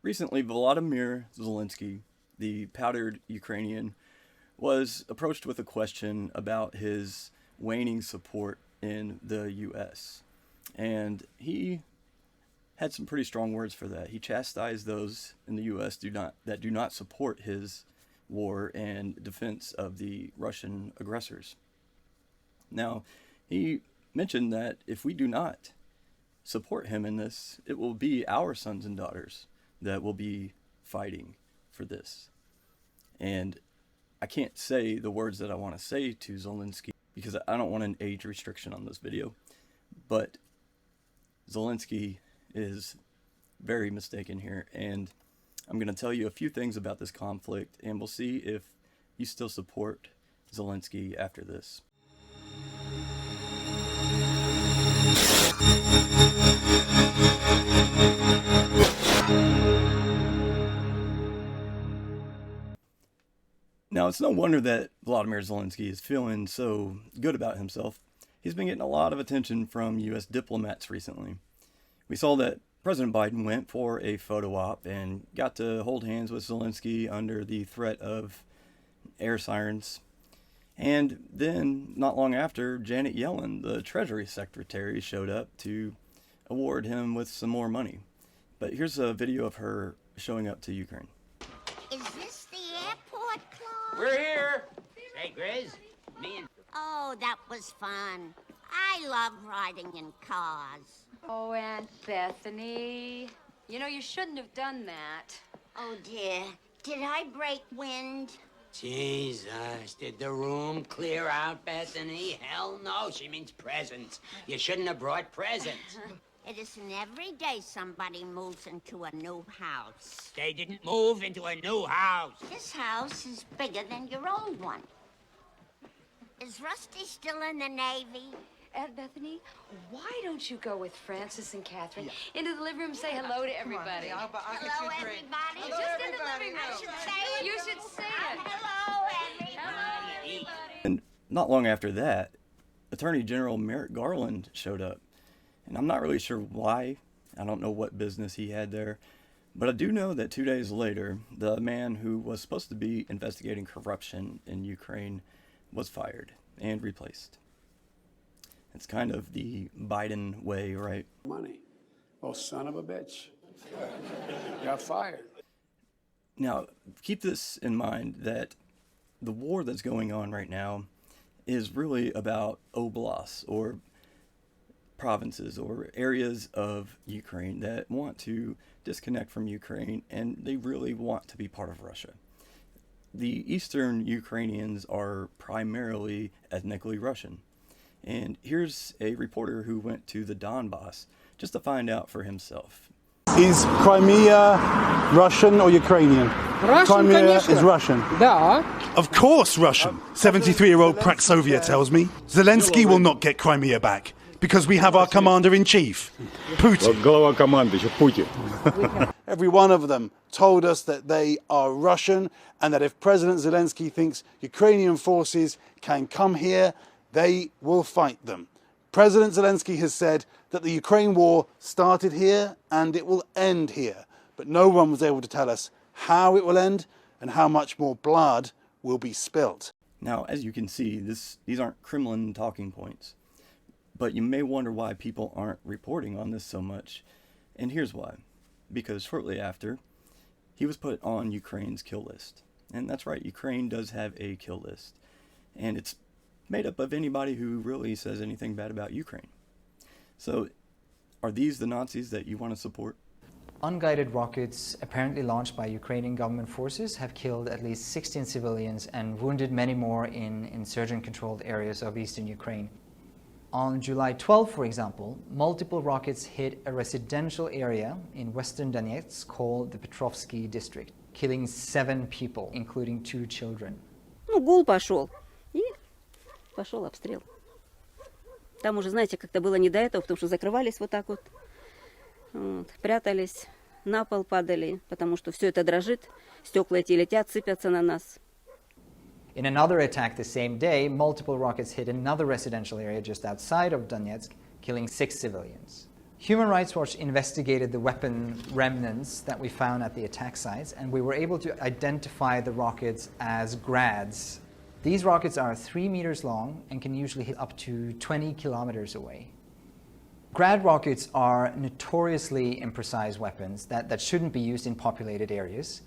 Recently, Volodymyr Zelensky, the powdered Ukrainian, was approached with a question about his waning support in the U.S. And he had some pretty strong words for that. He chastised those in the U.S. that do not support his war and defense of the Russian aggressors. Now, he mentioned that if we do not support him in this, it will be our sons and daughters that will be fighting for this. And I can't say the words that I want to say to Zelensky because I don't want an age restriction on this video. But Zelensky is very mistaken here, and I'm going to tell you a few things about this conflict, and we'll see if you still support Zelensky after this. Now, it's no wonder that Volodymyr Zelensky is feeling so good about himself. He's been getting a lot of attention from U.S. diplomats recently. We saw that President Biden went for a photo op and got to hold hands with Zelensky under the threat of air sirens. And then, not long after, Janet Yellen, the Treasury Secretary, showed up to award him with some more money. But here's a video of her showing up to Ukraine. Is this the airport, Claude? We're here. Hey, Grizz. Me and... Oh, that was fun. I love riding in cars. Oh, Aunt Bethany. You know, you shouldn't have done that. Oh, dear. Did I break wind? Jesus, did the room clear out, Bethany? Hell no, she means presents. You shouldn't have brought presents. It isn't every day somebody moves into a new house. They didn't move into a new house. This house is bigger than your old one. Is Rusty still in the Navy? Aunt Bethany, why don't you go with Francis and Catherine into the living room and say hello to everybody? Hello, everybody. Just in the living room. I should say it. You should say it. Hello, everybody. Hello, everybody. And not long after that, Attorney General Merrick Garland showed up. And I'm not really sure why. I don't know what business he had there. But I do know that 2 days later, the man who was supposed to be investigating corruption in Ukraine was fired and replaced. It's kind of the Biden way, right? Money. Oh, son of a bitch. Got fired. Now, keep this in mind that the war that's going on right now is really about oblasts or provinces or areas of Ukraine that want to disconnect from Ukraine, and they really want to be part of Russia. The eastern Ukrainians are primarily ethnically Russian. And here's a reporter who went to the Donbass just to find out for himself. Is Crimea Russian or Ukrainian? Crimea is Russian. Of course Russian. 73-year-old Praxovia tells me. Zelensky will not get Crimea back because we have our commander-in-chief, Putin. Every one of them told us that they are Russian and that if President Zelensky thinks Ukrainian forces can come here, they will fight them. President Zelensky has said that the Ukraine war started here and it will end here. But no one was able to tell us how it will end and how much more blood will be spilt. Now, as you can see, these aren't Kremlin talking points. But you may wonder why people aren't reporting on this so much. And here's why. Because shortly after, he was put on Ukraine's kill list. And that's right, Ukraine does have a kill list. And it's made up of anybody who really says anything bad about Ukraine. So, are these the Nazis that you want to support? Unguided rockets apparently launched by Ukrainian government forces have killed at least 16 civilians and wounded many more in insurgent-controlled areas of eastern Ukraine. On July 12, for example, multiple rockets hit a residential area in western Donetsk called the Petrovsky district, killing 7 people, including 2 children. Гул пошел, и пошел обстрел. Там уже, знаете, как-то было не до этого, потому что закрывались вот так вот, прятались, на пол падали, потому что все это дрожит, стекла эти летят, сыпятся на нас. In another attack the same day, multiple rockets hit another residential area just outside of Donetsk, killing 6 civilians. Human Rights Watch investigated the weapon remnants that we found at the attack sites, and we were able to identify the rockets as Grads. These rockets are 3 meters long and can usually hit up to 20 kilometers away. Grad rockets are notoriously imprecise weapons that shouldn't be used in populated areas.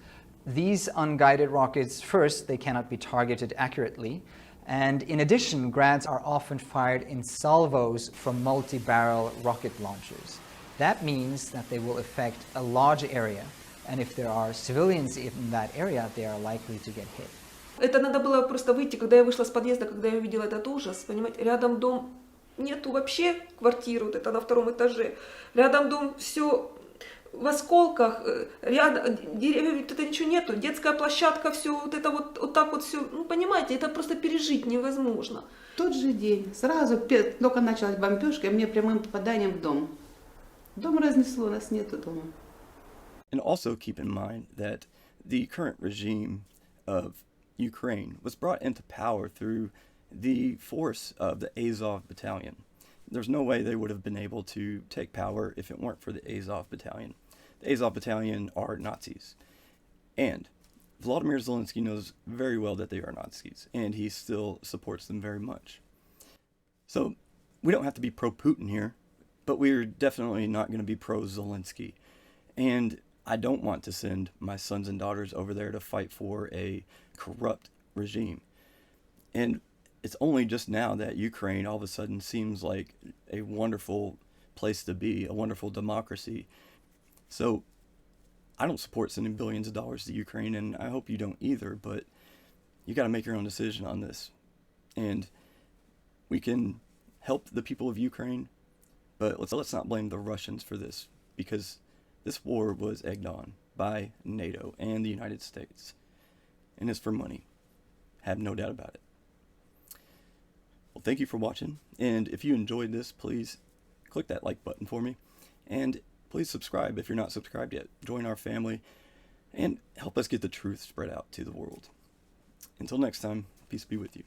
These unguided rockets, first, they cannot be targeted accurately, and in addition, Grads are often fired in salvos from multi-barrel rocket launchers. That means that they will affect a large area, and if there are civilians in that area, they are likely to get hit. Это надо было просто выйти, когда я вышла с подъезда, когда я увидела этот ужас, понимаете, рядом дом, нету вообще квартиры, вот это на втором этаже, рядом дом, все в осколках, рядом деревьев, вот это ничего нету, детская площадка, все вот это вот так вот все, ну понимаете, это просто пережить невозможно. Тот же день, сразу, только началась бомбежка, и мне прямым попаданием в дом. Дом разнесло, нас нету дома. And also keep in mind that the current regime of Ukraine was brought into power through the force of the Azov battalion. There's no way they would have been able to take power if it weren't for the Azov battalion. The Azov battalion are Nazis. And Volodymyr Zelensky knows very well that they are Nazis, and he still supports them very much. So we don't have to be pro-Putin here, but we're definitely not going to be pro-Zelensky. And I don't want to send my sons and daughters over there to fight for a corrupt regime. And it's only just now that Ukraine all of a sudden seems like a wonderful place to be, a wonderful democracy. So I don't support sending billions of dollars to Ukraine, and I hope you don't either, but you got to make your own decision on this. And we can help the people of Ukraine, but let's not blame the Russians for this, because this war was egged on by NATO and the United States, and it's for money. Have no doubt about it. Well, thank you for watching, and if you enjoyed this, please click that like button for me, and please subscribe if you're not subscribed yet. Join our family, and help us get the truth spread out to the world. Until next time, peace be with you.